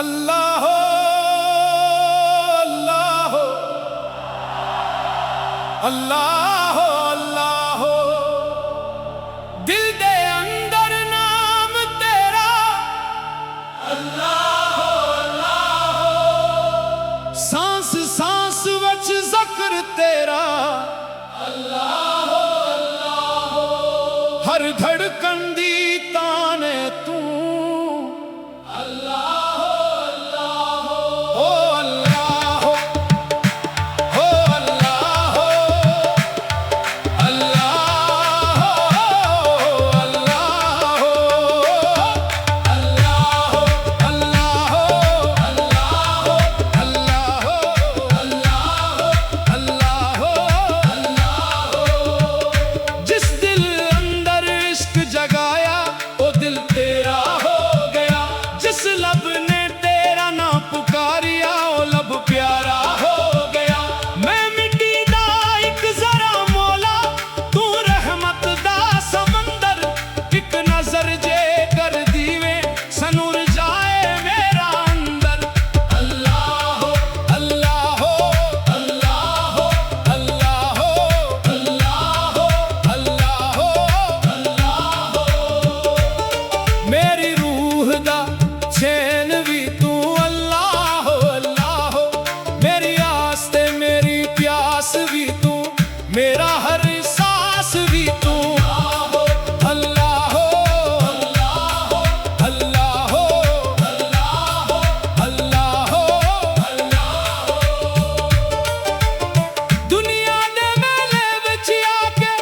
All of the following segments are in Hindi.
अल्लाह अल्लाह अल्लाह अल्लाह दिल दे अंदर नाम तेरा अल्लाह अल्लाह सांस सांस विच ज़िक्र तेरा अल्लाह अल्लाह हर धड़कन दी ताने तू मेरा हर सांस भी तू अल्लाह अल्लाह अल्लाह अल्लाह दुनिया दे मेले विच आके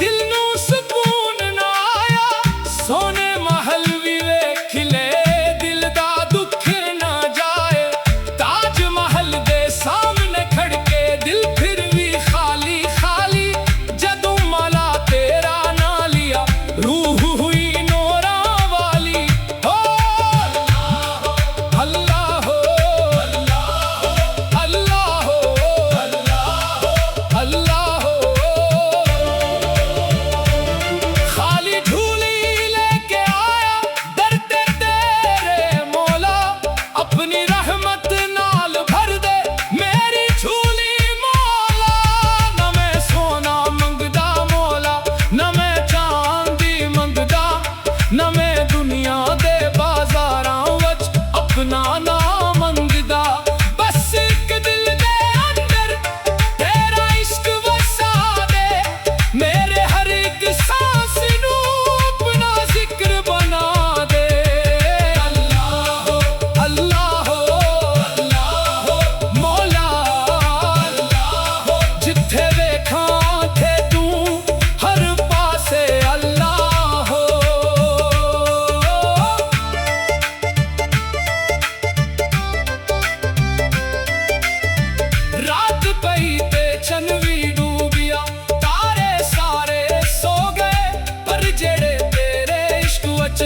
दिल नू सुकून ना आया सोने महल भी वेख ले दिल दा दुख ना जाए ताज महल दे सामने खड़ के दिल फिर भी खाली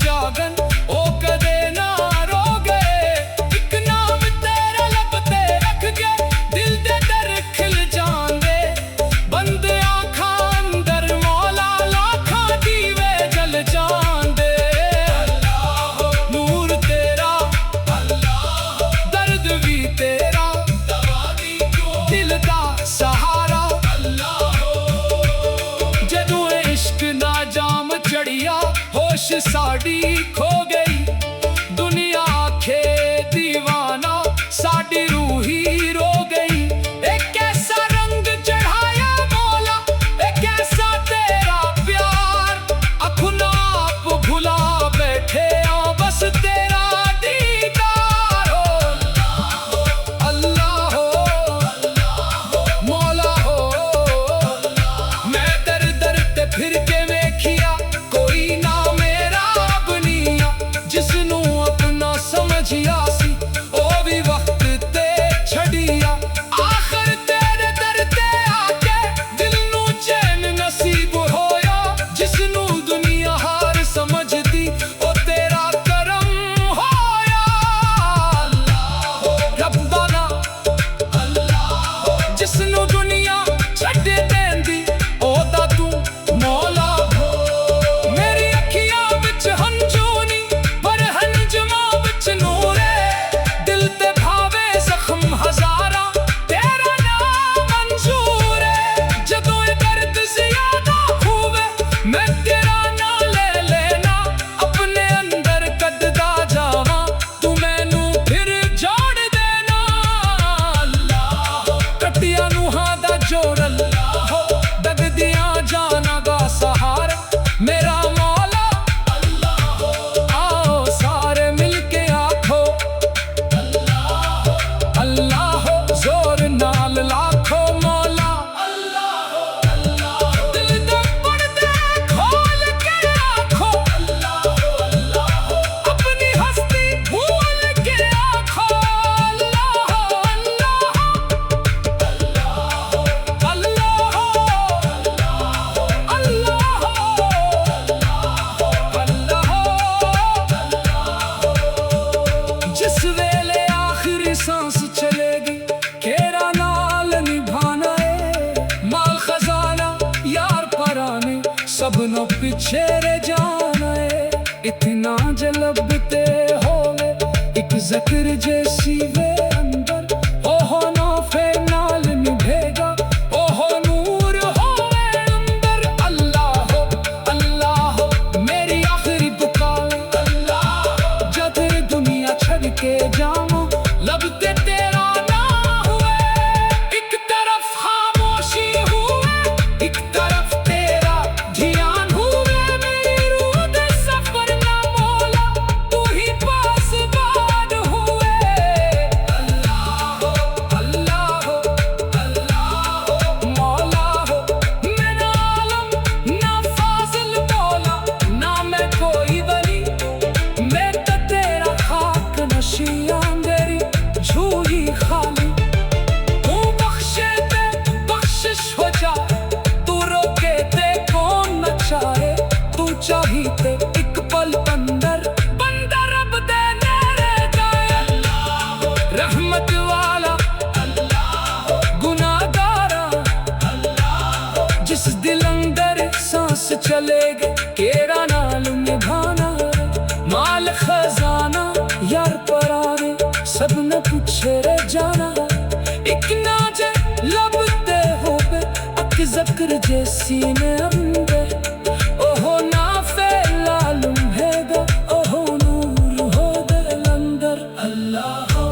जागन ओ कदे ना रो गए एक नाम तेरा लब ते रख के दिल दे दर खिल जांदे बंद आँखां अंदर मौला लाखां दीवे जल जांदे अल्लाह नूर तेरा अल्लाह दर्द भी तेरा दवा दी दिल दा सहारा अल्लाह जदों इश्क ना जाम चढ़िया होश साड़ी खो गई दुनिया आखे दीवाना साड़ी रूही रो गई एक ऐसा रंग चढ़ाया मौला एक ऐसा तेरा प्यार अखुना आप भुला बैठे बस तेरा दीदार हो अल्लाह हो मौला हो मैं दर दर ते फिर के वेखिया कोई ना मेरा बनिया शेरे जाने इतना जलबते होवे एक ज़िक्र जैसी वे अंदर ओहो नौफे नाल निभेगा ओहो नूर होवे अंदर अल्लाह हो मेरी आखिरी पुकार अल्लाह जद दुनिया छड़ के जाऊं लबते तेरा नाम हुए एक तरफ खामोशी हुए एक तरफ तेरा ध्यान हुए मेरी रूह दे सफर ना मौला तू ही पासबान हुए अल्लाह हो मौला हो मेरा आलम ना फाजिल मौला ना मैं कोई वली मैं तो तेरा खाक नशियां तेरी झूली खाली तू बख्शे ते बख्शिश हो जा तू रोके ते कौन न चाहे तू चाही ते एक पल अंदर बंदा रब दे नेड़े जाए रहमत वाला गुनाहगारा जिस दिल अंदर सांस चलेगे केरा नाल निभाना माल खजाना यार परावे सब न पूछे रे जाना एक नाजे लबते होवे अक ज़क्र जैसी में अंदर ओहो ना फैला लम्हेगा ओहो नूर हो दिल अंदर अल्लाह हो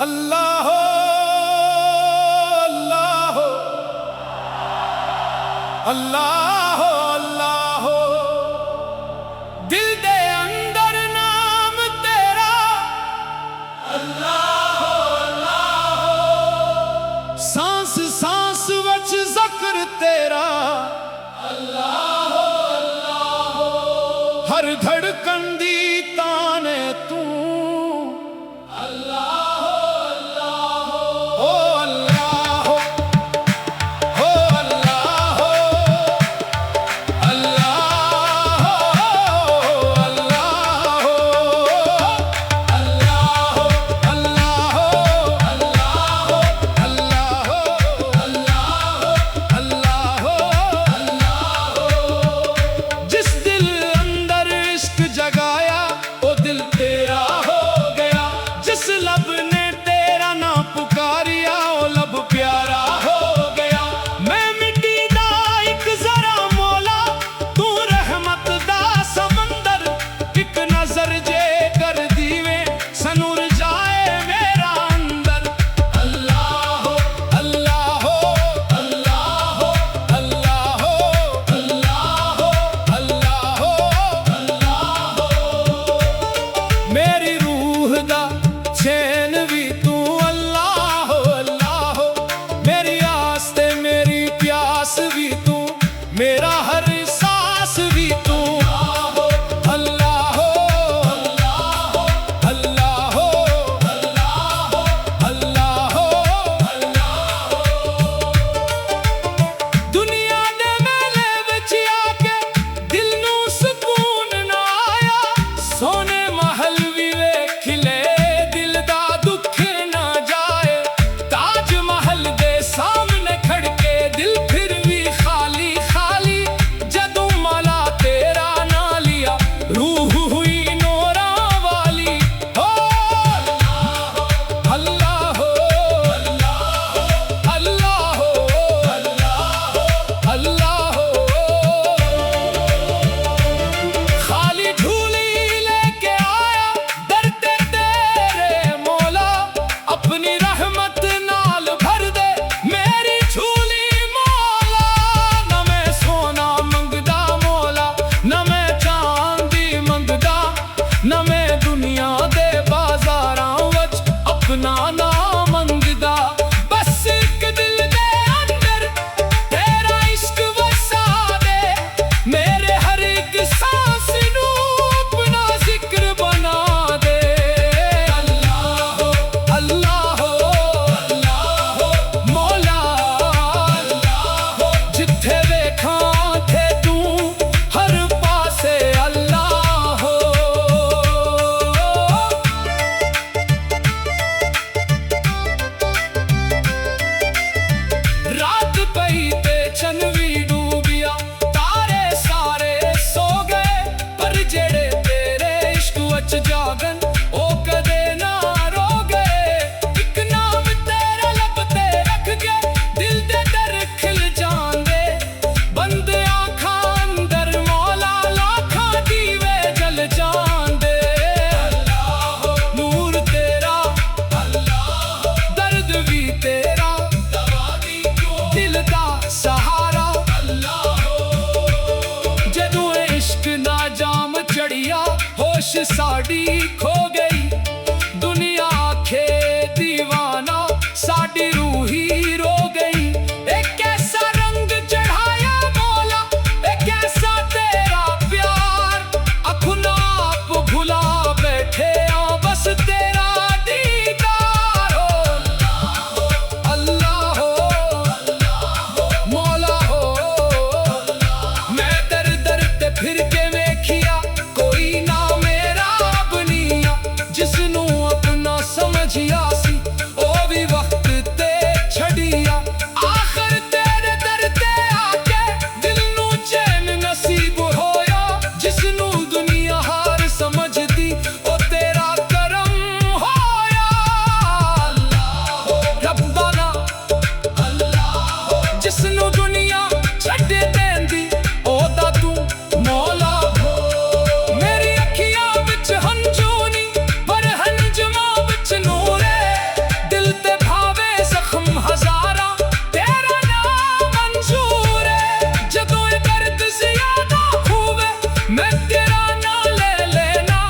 अल्लाह अल्लाह अल्लाह दिल दे अंदर नाम तेरा अल्लाह सांस सांस विच ज़िक्र तेरा अल्लाह हर धड़कन दी ताने तू जगा होश साड़ी खो गई, दुनिया आखे दीवाना, साड़ी रूह ही रो गई। एक ऐसा रंग चढ़ाया मौला, एक ऐसा तेरा प्यार, अपना आप भुला बैठे आओ बस तेरा दीदार हो। अल्लाह हो मौला हो, मैं दर दर ते फिर के वेखिया, कोई ना मेरा बनिया, जिसनू अपना समझिया सी ओ भी वक्त ते छड़िया। आखिर तेरे दर ते आके दिल नू चैन नसीब होया, जिसनू दुनिया हार समझदी ओ तेरा करम होया। रब्बाना जिसनू दुनिया छड्ड देंदी ओदा तू मौला हो। मेरी अखियां विच हंझू नी पर हंजमा विच नूरे, दिल ते भावे जख्म हजारा, तेरा नाम मंजूर है। जदों ये दर्द ज़ियादा होवे मैं तेरा ना ले लेना,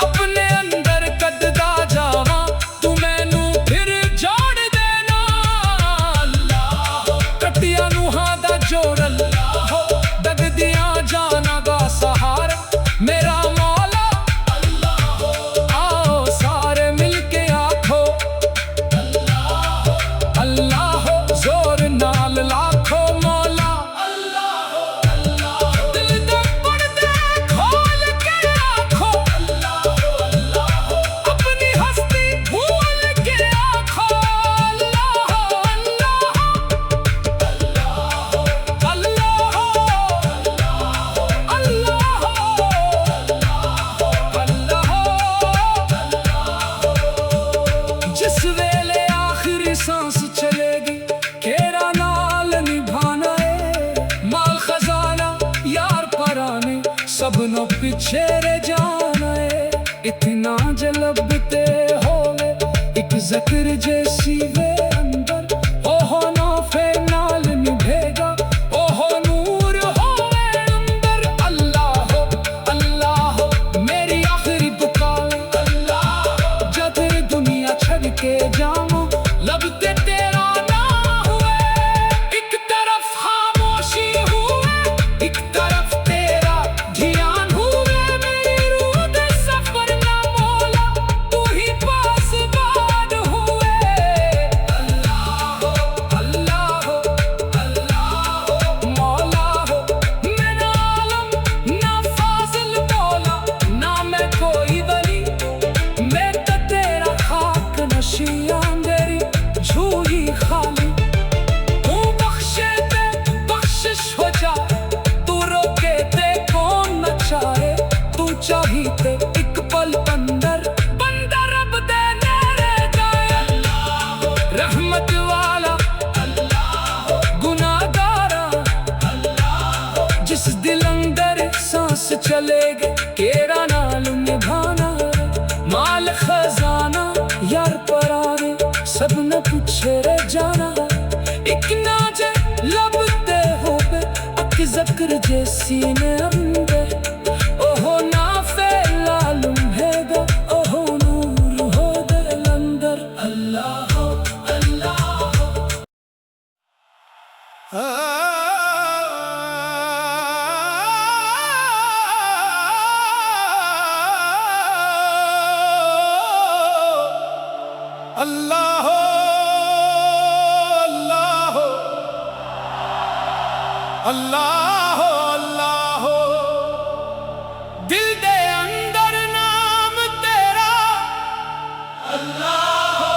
अपने अंदर कददा जावा तू मैनू फिर जोड़ देना। कटिया नूहां दा जोड़ अल्लाह हो, दगदियां जाना दा सहारा मेरा मौला। आओ सारे मिलके आखो अल्लाह हो, जोर नाल लाखो मौला। दिल दे पर्दे खोल के आखो, अपनी हस्ती भूल के आखो अल्लाह अल्लाह अल्लाह अल्लाह। जिस वेले आखिरी सांस चलेगी केरा नाल निभाना है, माल खजाना यार पराने सबनों पीछे रह जाना है। इतना जलबते होवे एक ज़िक्र जैसी वे अंदर, ओहो नाफे नाल निभेगा, ओहो नूर होवे अंदर। अल्लाह हो मेरी आखिरी पुकार, जब दुनिया छड़ के जाऊं लब ते तेरा ना हुए। एक तरफ खामोशी हुए, एक तरफ तेरा ध्यान हुए, मेरी रूह दे सफर ना मौला तू ही पास बाद हुए। अल्लाह हो मौला हो, मेरा आलम ना फाजिल मौला, ना मैं कोई वली, मैं तो तेरा खाक नशियां तेरी झूली खाली। तू बख्शे ते बख्शिश हो जाए, तू रोके ते कौन न चाहे, तू चाही ते एक पल अंदर बंदा रब दे नेड़े जाए। रहमत वाला गुनाहगारा, जिस दिल अंदर सांस चलेगी केरा नाल निभाना। माल खजाना यार पराने सब न पूछे रह जाना, एक नाजे लबते होवे अक ज़क्र जैसी ने अंदर, ओहो नाफे लालुम हैगा, ओहो नूर हो दिल अंदर। अल्लाह हो अल्लाह हो अल्लाह हो। दिल दे अंदर नाम तेरा अल्लाह हो,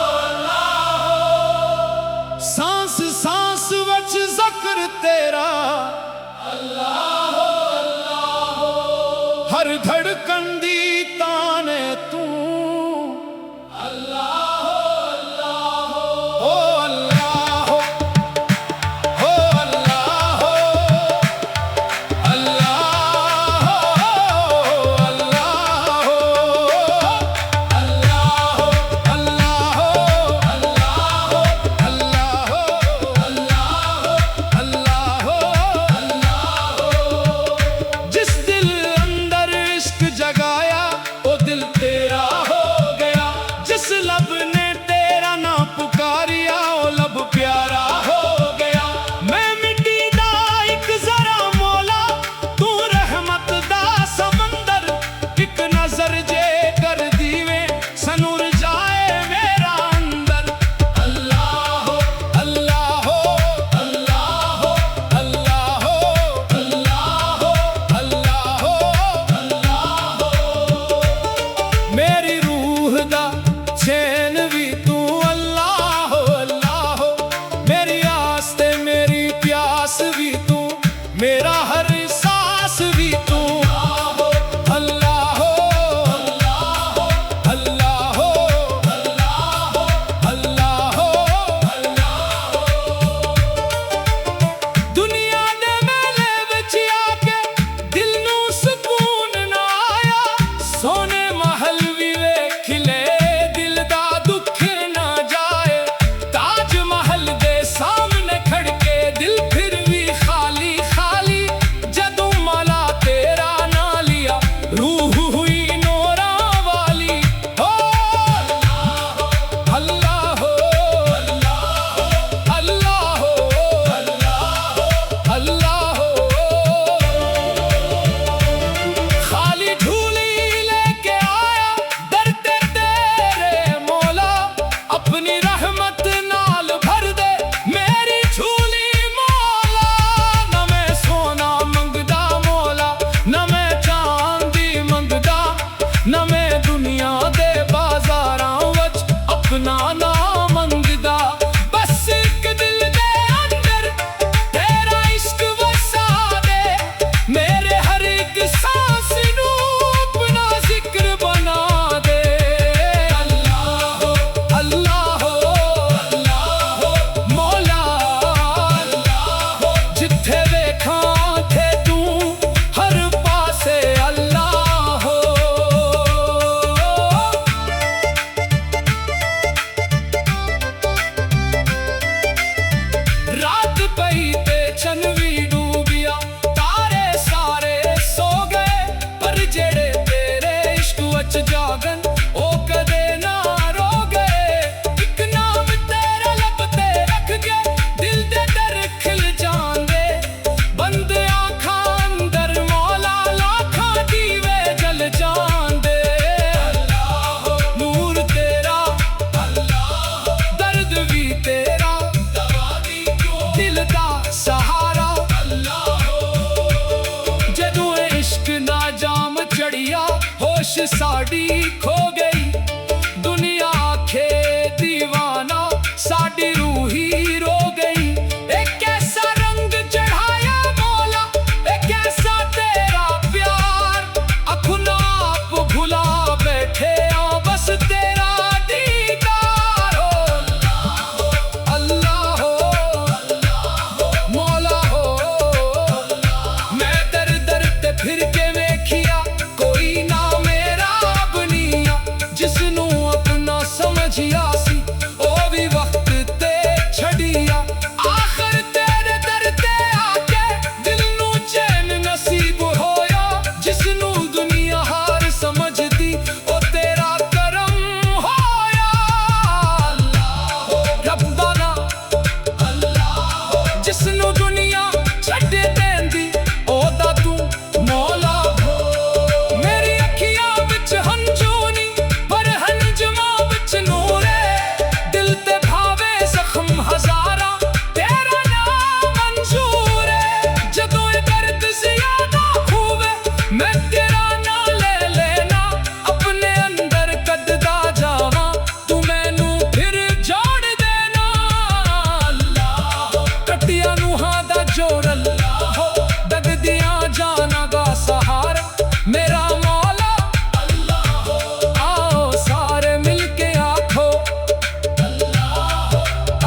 सांस सांस वच ज़िक्र तेरा अल्लाह हो, हर धड़कन दी ताने तू जगा बख्श साड़ी खो गई, दुनिया आखे दीवाना, साड़ी रूही रो गई। एक ऐसा रंग चढ़ाया मौला, एक ऐसा तेरा प्यार, अपना आप भुला बैठे आओ बस तेरा दीदार हो। अल्लाह हो मौला हो, मैं दर दर ते फिर के वेखिया, कोई ना मेरा बनिया, जिसनू अपना समझिया सी ओ भी वक्त ते छड़िया। आखिर तेरे दर ते आके दिल नू चैन नसीब होया, जिसनू दुनिया हार समझदी ओ तेरा करम होया। अल्लाह हो रब्बाना, अल्लाह हो जिसनू दुनिया छड्ड देंदी ओदा तू मौला हो। मेरी अखियां विच हंझूनी पर हंजमा विच नूरे, दिल ते भावे जख्म हजारा, तेरा नाम मंजूर है। जदों ये दर्द ज़ियादा होवे मैं तेरा ना ले लेना, अपने अंदर कददा जावा तू मैनू फिर जोड़ देना। अल्लाह हो कटिया नूहां दा जोर, अल्लाह हो दगदियां जाना दा सहारा, मेरा मौला अल्लाह हो। आओ सारे मिलके आखो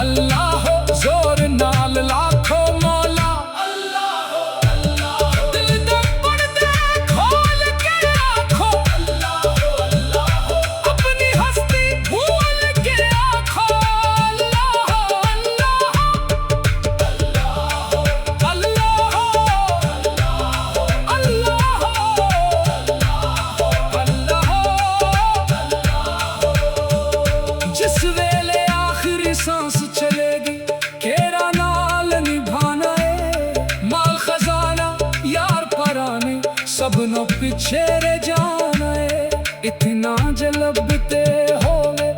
अल्लाह हो, जोर नाल लाखो मौला अल्लाह हो। दिल दे पर्दे खोल के आखो अल्लाह हो, अपनी हस्ती भूल के आखो अल्लाह हो। अल्लाह हो अल्लाह हो, जिस वेले आखिरी सांस चलेगी केरा नाल निभाना है, माल खजाना यार पराने सबनों पीछे रह जाना है। इतना जलबते होवे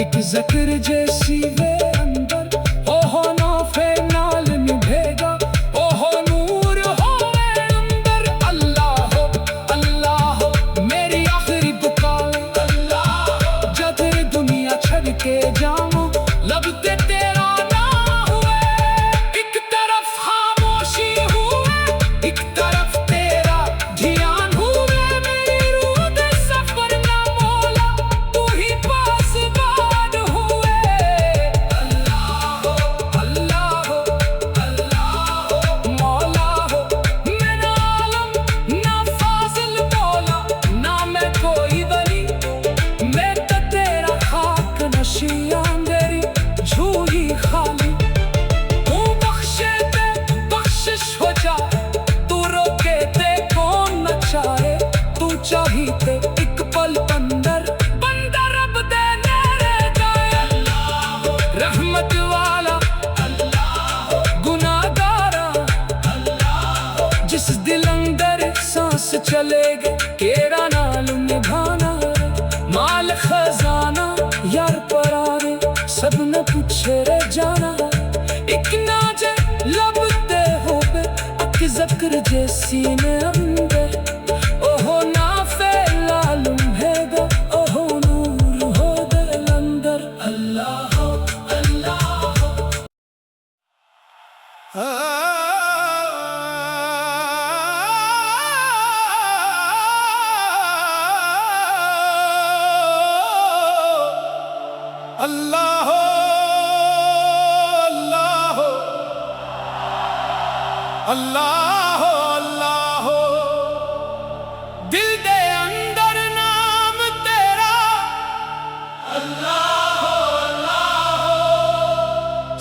एक जिक्र जैसी वे अंदर, ओहो नौफे नाल निभेगा, ओहो नूर होवे अंदर। अल्लाह हो मेरी आखिरी पुकार, अल्लाह हो जद दुनिया छड़ के जाऊं लब ते तेरा ना हुए। एक तरफ खामोशी हुए, एक तरफ तेरा ध्यान हुए, मेरी रूह दे सफर ना मौला तू ही पासबान हुए। अल्लाह हो अल्लाह हो अल्लाह हो मौला हो, मैं ना आलम ना फाजिल मौला, ना मैं कोई वली, मैं तो तेरा खाक नशियां तेरी झूली खाली। तू बख्शे ते बख्शिश हो जाए, तू रोके ते कौन न चाहे, तू चाही ते एक पल अंदर बंदा रब दे नेड़े जाए। रहमत वाला गुनाहगारा, जिस दिल अंदर सांस चलेगे केरा नाल निभाना, माल खजाना यार पराने सब न पूछे रह जाना। एक नाजे लबते होवे अक ज़क्र जैसी ने अंदर, ओहो ना फैलालुम हैगा, ओहो नूर हो दिल अंदर। अल्लाह हो अल्लाह हो। अल्लाह हो अल्लाह हो अल्लाह हो अल्लाह हो, दिल दे अंदर नाम तेरा अल्लाह हो,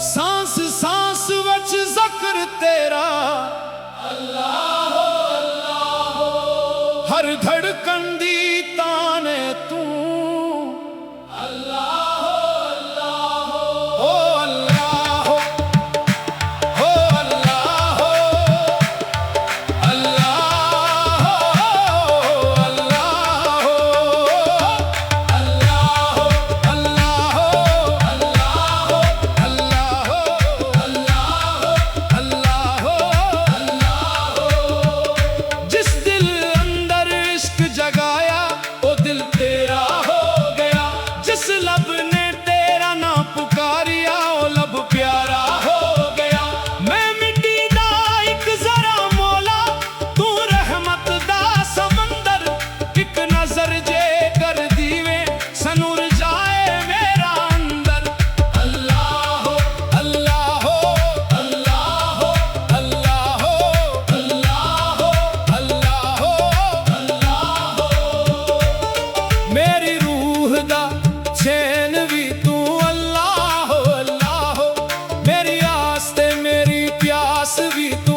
सांस सांस विच ज़िक्र तेरा अल्लाह हो, हर धड़कन दी ताने तू जगा ਆਸ ਵੀ